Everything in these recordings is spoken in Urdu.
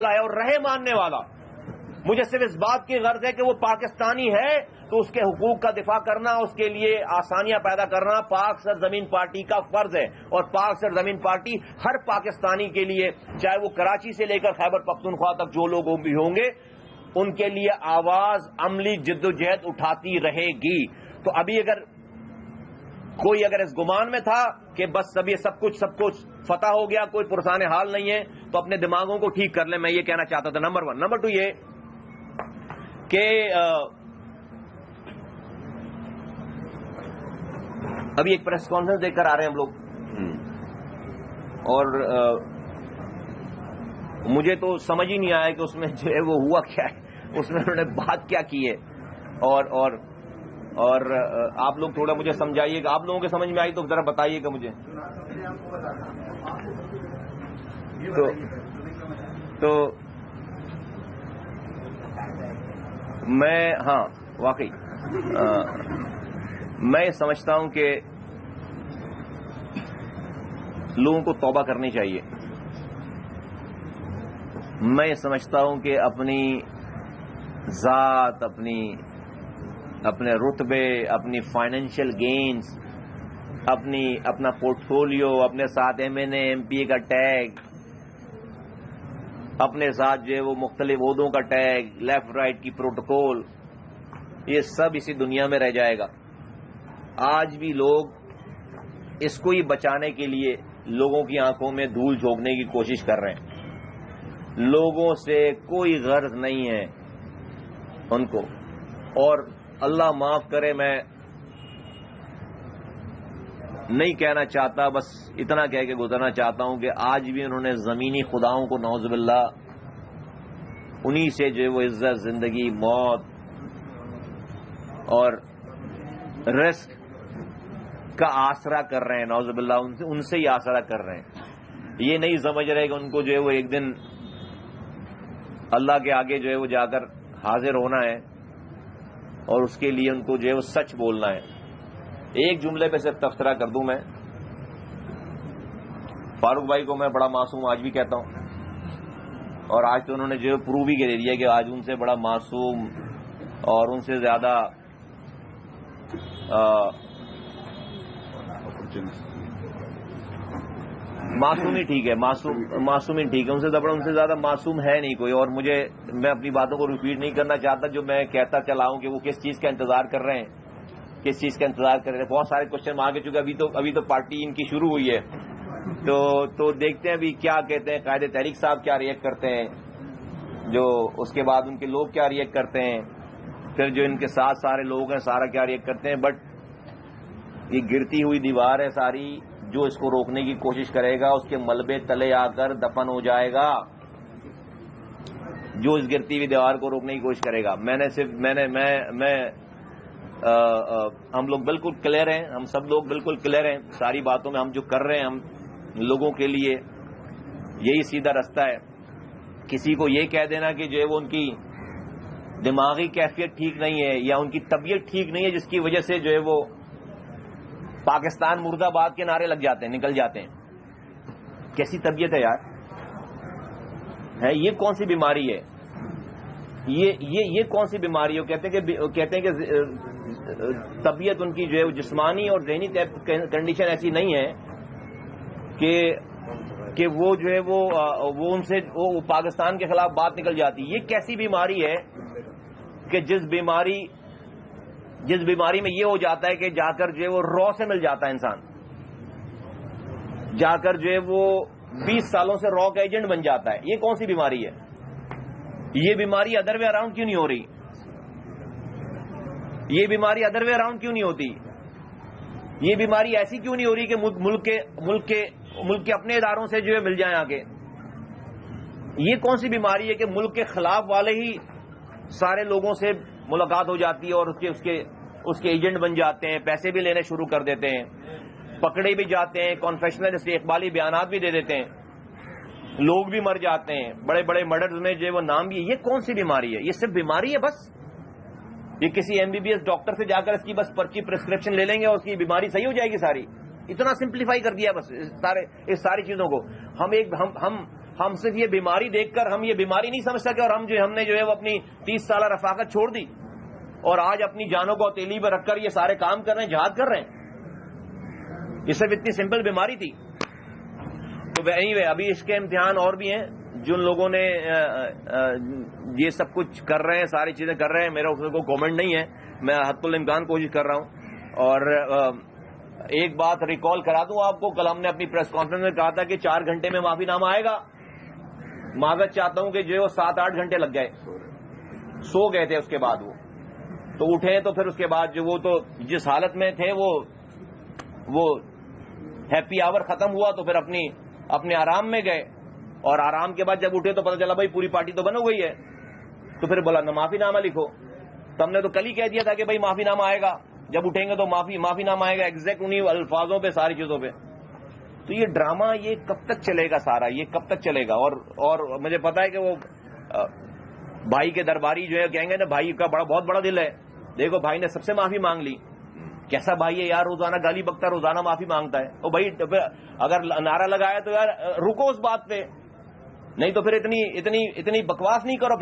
ہے اور رہے ماننے والا. مجھے صرف اس بات کی غرض ہے کہ وہ پاکستانی ہے تو اس کے حقوق کا دفاع کرنا، اس کے لیے آسانیاں پیدا کرنا پاک سرزمین پارٹی کا فرض ہے. اور پاک سرزمین پارٹی ہر پاکستانی کے لیے، چاہے وہ کراچی سے لے کر خیبر پختونخوا تک جو لوگ بھی ہوں گے، ان کے لیے آواز عملی جدوجہد اٹھاتی رہے گی. تو ابھی اگر کوئی اس گمان میں تھا کہ بس اب یہ سب کچھ فتح ہو گیا، کوئی پرسان حال نہیں ہے، تو اپنے دماغوں کو ٹھیک کر لیں. میں یہ کہنا چاہتا تھا نمبر 1. نمبر 2 یہ کہ ابھی ایک پریس کانفرنس دیکھ کر آ رہے ہیں ہم لوگ، اور مجھے تو سمجھ ہی نہیں آیا کہ اس میں جو ہے وہ ہوا کیا ہے، اس میں انہوں نے بات کیا کی ہے. اور آپ لوگ تھوڑا مجھے سمجھائیے گا. آپ لوگوں کے سمجھ میں آئی تو ذرا بتائیے گا مجھے. تو میں واقعی میں سمجھتا ہوں کہ لوگوں کو توبہ کرنی چاہیے. میں سمجھتا ہوں کہ اپنی ذات، اپنے رتبے، اپنی فائنینشیل گینز، اپنا پورٹ فولیو، اپنے ساتھ MNA MP کا ٹیگ، اپنے ساتھ جو ہے وہ مختلف عہدوں کا ٹیگ، لیفٹ رائٹ کی پروٹوکول، یہ سب اسی دنیا میں رہ جائے گا. آج بھی لوگ اس کو ہی بچانے کے لیے لوگوں کی آنکھوں میں دھول جھونکنے کی کوشش کر رہے ہیں. لوگوں سے کوئی غرض نہیں ہے ان کو. اور اللہ معاف کرے، میں نہیں کہنا چاہتا، بس اتنا کہہ کے گزرنا چاہتا ہوں کہ آج بھی انہوں نے زمینی خداؤں کو نعوذ باللہ انہی سے جو ہے وہ عزت، زندگی، موت اور رزق کا آسرا کر رہے ہیں. نعوذ باللہ ان سے ہی آسرا کر رہے ہیں. یہ نہیں سمجھ رہے کہ ان کو جو ہے وہ ایک دن اللہ کے آگے جو ہے وہ جا کر حاضر ہونا ہے، اور اس کے لیے ان کو جو ہے وہ سچ بولنا ہے. ایک جملے پہ صرف تبصرہ کر دوں، میں فاروق بھائی کو میں بڑا معصوم آج بھی کہتا ہوں، اور آج تو انہوں نے جو پروو بھی کر دیا کہ آج ان سے بڑا معصوم اور ان سے زیادہ معصوم ہی ٹھیک ہے، معصوم ہی ٹھیک ہے، ان سے زیادہ معصوم ہے نہیں کوئی. اور میں اپنی باتوں کو ریپیٹ نہیں کرنا چاہتا، جو میں کہتا چلا ہوں کہ وہ کس چیز کا انتظار کر رہے ہیں، کس چیز کا انتظار کر رہے ہیں. بہت سارے کوشچن آگے چکے، ابھی تو پارٹی ان کی شروع ہوئی ہے، تو دیکھتے ہیں ابھی کیا کہتے ہیں قائد تحریک صاحب، کیا ریئیکٹ کرتے ہیں، جو اس کے بعد ان کے لوگ کیا ریئیکٹ کرتے ہیں، پھر جو ان کے ساتھ سارے لوگ ہیں سارا کیا ریئیکٹ کرتے ہیں. بٹ یہ گرتی ہوئی دیوار ہے ساری، جو اس کو روکنے کی کوشش کرے گا اس کے ملبے تلے آ کر دفن ہو جائے گا. جو اس گرتی ہوئی دیوار کو روکنے کی کوشش کرے گا. ہم لوگ بالکل کلیئر ہیں، ہم سب لوگ بالکل کلیئر ہیں ساری باتوں میں. ہم جو کر رہے ہیں ہم لوگوں کے لیے یہی سیدھا راستہ ہے. کسی کو یہ کہہ دینا کہ جو ہے وہ ان کی دماغی کیفیت ٹھیک نہیں ہے یا ان کی طبیعت ٹھیک نہیں ہے، جس کی وجہ سے جو ہے وہ پاکستان مرد آباد کے نعرے لگ جاتے ہیں، نکل جاتے ہیں. کیسی طبیعت ہے یار؟ یہ کون سی بیماری ہے؟ یہ کون سی بیماری ہے؟ کہتے ہیں کہ طبیعت ان کی جو ہے جسمانی اور ذہنی کنڈیشن ایسی نہیں ہے کہ وہ جو ہے وہ ان سے وہ پاکستان کے خلاف بات نکل جاتی. یہ کیسی بیماری ہے کہ جس بیماری میں یہ ہو جاتا ہے کہ جا کر جو ہے وہ رو سے مل جاتا ہے انسان، جا کر جو ہے وہ 20 سالوں سے رو کا ایجنٹ بن جاتا ہے. یہ کون سی بیماری ہے؟ یہ بیماری ادر وے اراؤنڈ کیوں نہیں ہو رہی؟ یہ بیماری ادر وے اراؤنڈ کیوں نہیں ہوتی؟ یہ بیماری ایسی کیوں نہیں ہو رہی کہ ملک کے اپنے اداروں سے جو ہے مل جائیں آگے؟ یہ کون سی بیماری ہے کہ ملک کے خلاف والے ہی سارے لوگوں سے ملاقات ہو جاتی ہے اور اس کے ایجنٹ بن جاتے ہیں، پیسے بھی لینے شروع کر دیتے ہیں، پکڑے بھی جاتے ہیں، کنفیشنل استقبالی بیانات بھی دے دیتے ہیں، لوگ بھی مر جاتے ہیں، بڑے بڑے مرڈرز میں جو وہ نام بھی ہے. یہ کون سی بیماری ہے؟ یہ صرف بیماری ہے بس؟ یہ کسی MBBS ڈاکٹر سے جا کر اس کی بس پرچی پرسکرپشن لے لیں گے اور اس کی بیماری صحیح ہو جائے گی ساری؟ اتنا سمپلیفائی کر دیا بس اس ساری چیزوں کو. ہم صرف یہ بیماری دیکھ کر ہم یہ بیماری نہیں سمجھ سکے اور ہم نے جو ہے وہ اپنی 30 سالہ رفاقت چھوڑ دی اور آج اپنی جانوں کو ہتھیلی پہ رکھ کر یہ سارے کام کر رہے ہیں، جہاد کر رہے ہیں. یہ صرف اتنی سمپل بیماری تھی. تو anyway ابھی اس کے امتحان اور بھی ہیں. جن لوگوں نے یہ سب کچھ کر رہے ہیں، ساری چیزیں کر رہے ہیں، میرا اس میں کوئی کامنٹ نہیں ہے. میں حد الامکان کوشش کر رہا ہوں. اور ایک بات ریکال کرا دوں آپ کو، کل ہم نے اپنی پریس کانفرنس میں کہا تھا کہ 4 گھنٹے میں معافی نامہ آئے گا. معذرت چاہتا ہوں کہ جو 7-8 گھنٹے لگ گئے، سو گئے تھے. اس کے بعد وہ تو اٹھے تو پھر اس کے بعد جو وہ تو جس حالت میں تھے وہ ہیپی آور ختم ہوا تو پھر اپنے آرام میں گئے. اور آرام کے بعد جب اٹھے تو پتہ چلا بھائی پوری پارٹی تو بن ہو گئی ہے. تو پھر بولا نہ معافی نامہ لکھو. تو ہم نے تو کل ہی کہہ دیا تھا کہ بھائی معافی نامہ آئے گا، جب اٹھیں گے تو معافی نامہ آئے گا، ایگزیکٹ انہیں الفاظوں پہ، ساری چیزوں پہ. تو یہ ڈرامہ یہ کب تک چلے گا سارا، یہ کب تک چلے گا؟ اور مجھے پتا ہے کہ وہ بھائی کے درباری جو ہے کہیں گے نا بھائی کا بہت بڑا دل ہے. دیکھو بھائی نے سب سے معافی مانگ لی. کیسا بھائی ہے یار، روزانہ گالی بکتا، روزانہ معافی مانگتا ہے. تو بھائی اگر نعرہ لگایا تو یار رکو اس بات پہ، نہیں تو پھر اتنی بکواس نہیں کرو،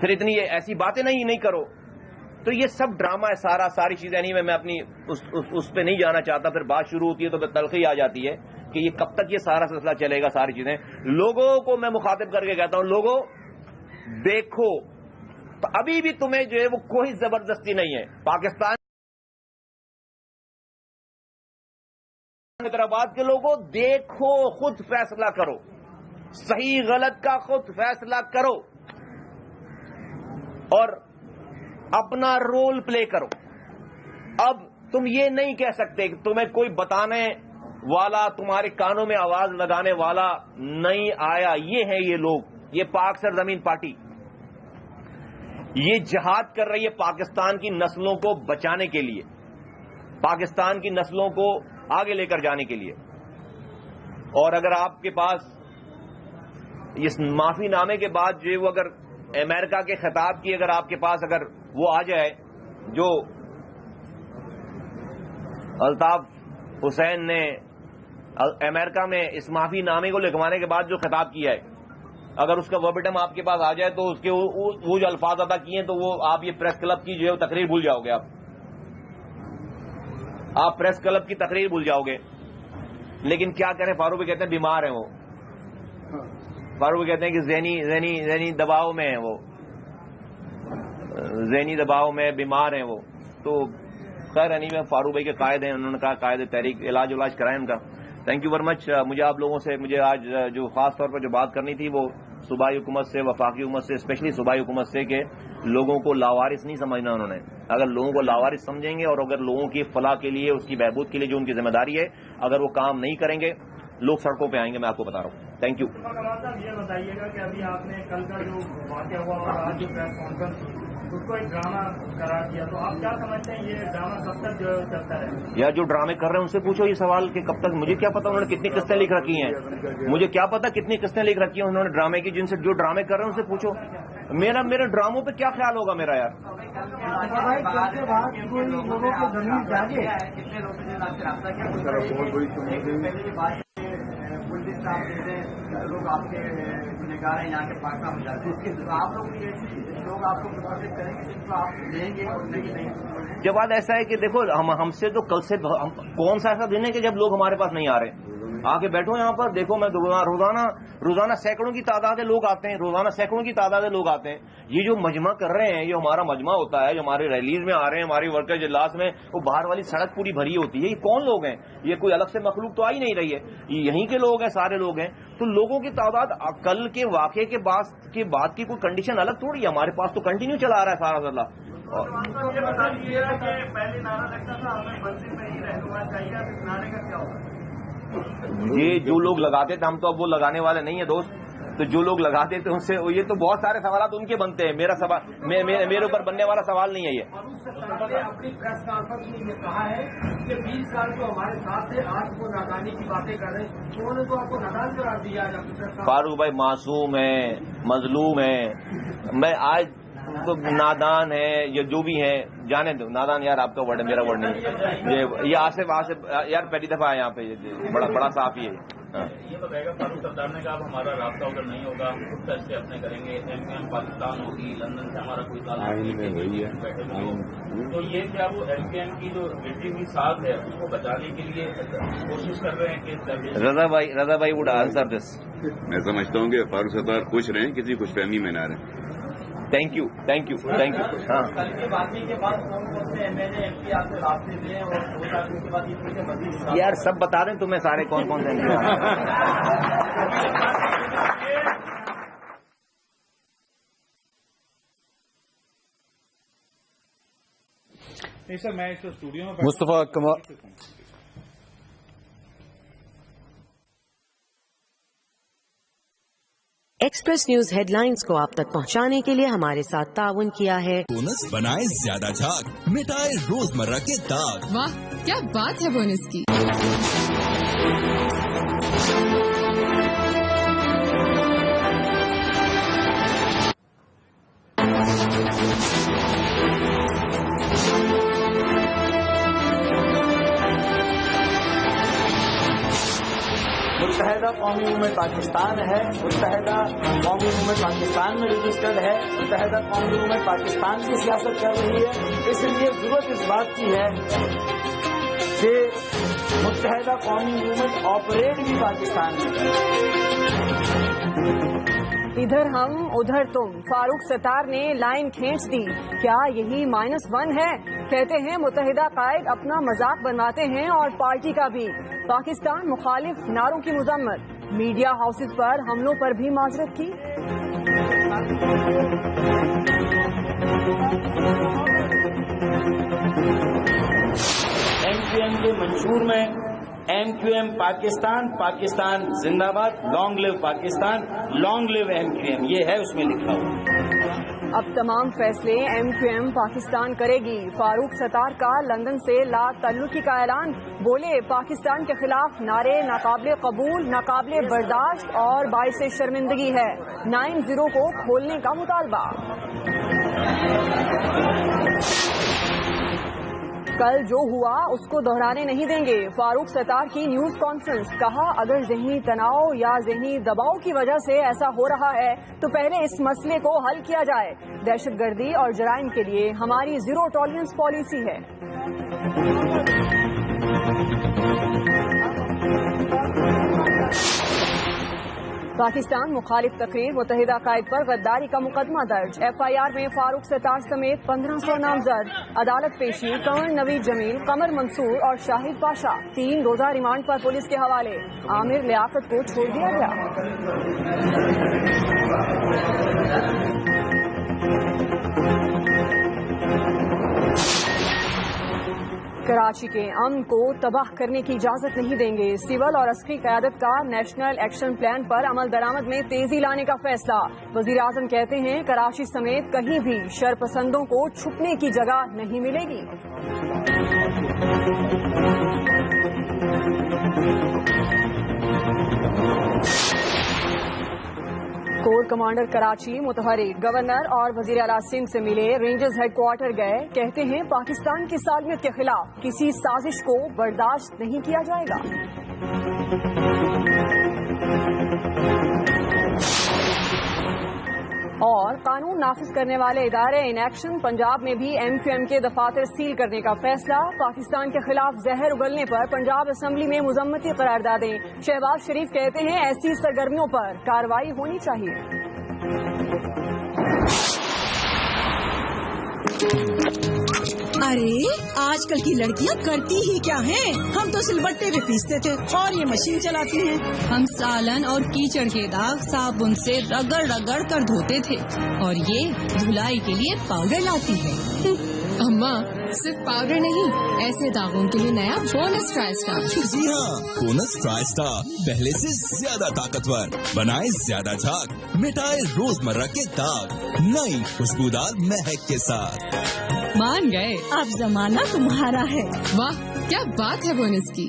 پھر اتنی ایسی باتیں نہیں کرو. تو یہ سب ڈرامہ ہے ساری چیزیں. نہیں میں اپنی اس پہ نہیں جانا چاہتا. پھر بات شروع ہوتی ہے تو پھر تلخی آ جاتی ہے کہ یہ کب تک یہ سارا سلسلہ چلے گا. ساری چیزیں لوگوں کو میں مخاطب کر کے کہتا ہوں، لوگوں دیکھو تو ابھی بھی تمہیں جو ہے وہ کوئی زبردستی نہیں ہے. پاکستان حیدرآباد کے لوگوں دیکھو، خود فیصلہ کرو، صحیح غلط کا خود فیصلہ کرو اور اپنا رول پلے کرو. اب تم یہ نہیں کہہ سکتے کہ تمہیں کوئی بتانے والا، تمہارے کانوں میں آواز لگانے والا نہیں آیا. یہ ہے یہ لوگ، یہ پاک سرزمین پارٹی، یہ جہاد کر رہی ہے پاکستان کی نسلوں کو بچانے کے لیے، پاکستان کی نسلوں کو آگے لے کر جانے کے لیے. اور اگر آپ کے پاس اس معافی نامے کے بعد جو وہ اگر امریکہ کے خطاب کی اگر آپ کے پاس اگر وہ آ جائے جو الطاف حسین نے امریکہ میں اس معافی نامے کو لکھوانے کے بعد جو خطاب کیا ہے، اگر اس کا وربٹم آپ کے پاس آ جائے تو اس کے وہ جو الفاظ ادا کیے ہیں تو وہ آپ یہ پریس کلب کی جو ہے تقریر بھول جاؤ گے. آپ پریس کلب کی تقریر بھول جاؤ گے. لیکن کیا کریں، فاروق کہتے ہیں بیمار ہیں وہ، فاروق کہتے ہیں کہ ذہنی دباؤ میں ہیں، وہ ذہنی دباؤ میں بیمار ہیں وہ. تو خیر نہیں، میں فاروق بھائی کے قائد ہیں، انہوں نے کہا قائد تحریک، علاج کرائیں ان کا. Thank you very much. مجھے آپ لوگوں سے آج جو خاص طور پر جو بات کرنی تھی وہ صوبائی حکومت سے، وفاقی حکومت سے، اسپیشلی صوبائی حکومت سے، کہ لوگوں کو لاوارث نہیں سمجھنا. انہوں نے اگر لوگوں کو لاوارث سمجھیں گے اور اگر لوگوں کی فلاح کے لیے، اس کی بہبود کے لیے جو ان کی ذمہ داری ہے، اگر وہ کام نہیں کریں گے لوگ سڑکوں پہ آئیں گے. میں آپ کو بتا رہا ہوں. Thank you. یہ بتائیے گا کہ ابھی آپ نے کل کا جو واقعہ ہوا اور آج جو پریس کانفرنس اس کو ایک ڈرامہ قرار دیا، تو آپ کیا سمجھتے ہیں یہ ڈرامہ کب تک جو چلتا رہے گا؟ یا جو ڈرامے کر رہے ہیں ان سے پوچھو یہ سوال کہ کب تک. مجھے کیا پتا انہوں نے کتنی قسطیں لکھ رکھی ہیں، مجھے کیا پتا کتنی قسطیں لکھ رکھی ہیں انہوں نے ڈرامے کی. جن سے جو ڈرامے کر رہے ہیں ان سے پوچھو. میرے ڈراموں پہ کیا خیال ہوگا میرا یار. لوگ آپ کے نگار ہیں یہاں کے پاکستان میں جاتے ہیں، آپ لوگ لوگ آپ کو متاثر کریں گے جن کو آپ لیں گے اور نہیں. جب بات ایسا ہے کہ دیکھو ہم سے تو کل سے کون سا ایسا دن ہے کہ جب لوگ ہمارے پاس نہیں آ رہے. آ کے بیٹھو یہاں پر، دیکھو میں روزانہ سینکڑوں کی تعداد لوگ آتے ہیں، روزانہ سینکڑوں کی تعداد لوگ آتے ہیں. یہ جو مجمع کر رہے ہیں، یہ ہمارا مجمع ہوتا ہے، جو ہماری ریلیز میں آ رہے ہیں، ہماری ورکر اجلاس میں، وہ باہر والی سڑک پوری بھری ہوتی ہے. یہ کون لوگ ہیں؟ یہ کوئی الگ سے مخلوق تو آ ہی نہیں رہی ہے، یہ یہیں کے لوگ ہیں، سارے لوگ ہیں. تو لوگوں کی تعداد کل کے واقعے کے بعد کی کوئی کنڈیشن الگ تھوڑی ہے. ہمارے پاس تو کنٹینیو چلا آ رہا ہے سارا مسئلہ. یہ بتا دیجیے کہ پہلے نعرہ لگتا تھا ہمیں بندی میں ہی رہنما چاہیے، اب اس نعرے کا کیا ہوگا؟ یہ جو لوگ لگاتے تھے، ہم تو اب وہ لگانے والے نہیں ہیں دوست. تو جو لوگ لگاتے تھے ان سے، یہ تو بہت سارے سوالات ان کے بنتے ہیں. میرا سوال میرے اوپر بننے والا سوال نہیں ہے یہ. اپنی پریس کانفرنس میں کہا ہے کہ 20 سال جو ہمارے ساتھ تھے آج وہ نادانی کی باتیں کر رہے ہیں، انہوں نے تو آپ کو نادان قرار دیا. فاروق بھائی معصوم ہیں، مظلوم ہیں. میں آج نادان ہیں یا جو بھی ہیں جانے دو. نادان یار آپ کا ورڈ ہے, میرا ورڈ نہیں. یہ آصف یار پہلی دفعہ آیا یہاں پہ, بڑا صاف ہی ہے. یہ بتائے گا فاروق ستار نے کہا ہمارا رابطہ ادھر نہیں ہوگا, خود فیصلے اپنے کریں گے, ایم پاکستان ہوگی, لندن سے ہمارا کوئی تعلق نہیں. تو یہ کیا وہ ایم کی جو بیٹی کی ساتھ ہے اس کو بچانے کے لیے کوشش کر رہے ہیں کہ رضا بھائی وڈ آنسر دس. میں سمجھتا ہوں کہ فاروق ستار خوش رہیں, کسی خوش فہمی میں نہ رہیں. Thank you. کل کی باتیں کے بعد کون سے M L A M P آپ سے رابطے دیں اور کے بعد یار سب بتا دیں تمہیں سارے کون سے نہیں سر, میں اس اسٹوڈیو میں مصطفیٰ کمال. ایکسپریس نیوز ہیڈ لائنز کو آپ تک پہنچانے کے لیے ہمارے ساتھ تعاون کیا ہے. بونس بنائے زیادہ جھاگ, مٹائے روزمرہ کے داغ. واہ کیا بات ہے بونس کی. متحدہ قومی موومنٹ پاکستان ہے, متحدہ قومی موومنٹ پاکستان میں رجسٹرڈ ہے, متحدہ قومی موومنٹ پاکستان کی سیاست کر رہی ہے. اس لیے ضرورت اس بات کی ہے کہ متحدہ قومی موومنٹ آپریٹ بھی پاکستان میں کرے. ادھر ہم ادھر تم, فاروق ستار نے لائن کھینچ دی. کیا یہی -1 ہے؟ کہتے ہیں متحدہ قائد اپنا مذاق بناتے ہیں اور پارٹی کا بھی. پاکستان مخالف نعروں کی مذمت, میڈیا ہاؤسز پر حملوں پر بھی معذرت کی. ایم کیو ایم کے منشور میں M Q M Pakistan, Pakistan زندہ باد, long live Pakistan, long live M Q M, یہ ہے اس میں لکھا ہوا. اب تمام فیصلے ایم کیو ایم پاکستان کرے گی. فاروق ستار کا لندن سے لا تعلقی کا اعلان. بولے پاکستان کے خلاف نعرے ناقابل قبول, ناقابل برداشت اور باعث شرمندگی ہے. 9-0 کو کھولنے کا مطالبہ. کل جو ہوا اس کو دہرانے نہیں دیں گے. فاروق ستار کی نیوز کانفرنس. کہا اگر ذہنی تناؤ یا ذہنی دباؤ کی وجہ سے ایسا ہو رہا ہے تو پہلے اس مسئلے کو حل کیا جائے. دہشت گردی اور جرائم کے لیے ہماری زیرو ٹالرنس پالیسی ہے. پاکستان مخالف تقریر, متحدہ قائد پر غداری کا مقدمہ درج. ایف آئی آر میں فاروق ستار سمیت 1500 نامزد. عدالت پیشی کنور نوید جمیل, قمر منصور اور شاہد پاشا. 3 روزہ ریمانڈ پر پولیس کے حوالے. عامر لیاقت کو چھوڑ دیا گیا. کراچی کے امن کو تباہ کرنے کی اجازت نہیں دیں گے. سول اور عسکری قیادت کا نیشنل ایکشن پلان پر عمل درآمد میں تیزی لانے کا فیصلہ. وزیر اعظم کہتے ہیں کراچی سمیت کہیں بھی شرپسندوں کو چھپنے کی جگہ نہیں ملے گی. کور کمانڈر کراچی متحرک گورنر اور وزیر اعلیٰ سندھ سے ملے. رینجرز ہیڈ کوارٹر گئے. کہتے ہیں پاکستان کی سالمیت کے خلاف کسی سازش کو برداشت نہیں کیا جائے گا. اور قانون نافذ کرنے والے ادارے ان ایکشن. پنجاب میں بھی ایم کیو ایم کے دفاتر سیل کرنے کا فیصلہ. پاکستان کے خلاف زہر اگلنے پر پنجاب اسمبلی میں مذمتی قراردادیں. شہباز شریف کہتے ہیں ایسی سرگرمیوں پر کارروائی ہونی چاہیے. ارے آج کل کی لڑکیاں کرتی ہی کیا ہیں؟ ہم تو سلبٹے پہ پیستے تھے اور یہ مشین چلاتی ہیں. ہم سالن اور کیچڑ کے داغ صابن سے رگڑ رگڑ کر دھوتے تھے اور یہ دھلائی کے لیے پاؤڈر لاتی ہے. اماں صرف پاؤڈر نہیں, ایسے داغوں کے لیے نیا بونس ٹرائی اسٹار. جی ہاں, بونس ٹرائی اسٹار پہلے سے زیادہ طاقتور, بنائے زیادہ جھاگ, مٹائے روزمرہ کے داغ, نئی خوشبودار مہک کے ساتھ. مان گئے, اب زمانہ تمہارا ہے. واہ کیا بات ہے بونس کی.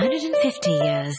150 years।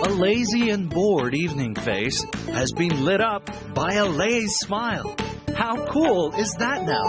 A lazy and bored evening face has been lit up by a Lay's smile. How cool is that now?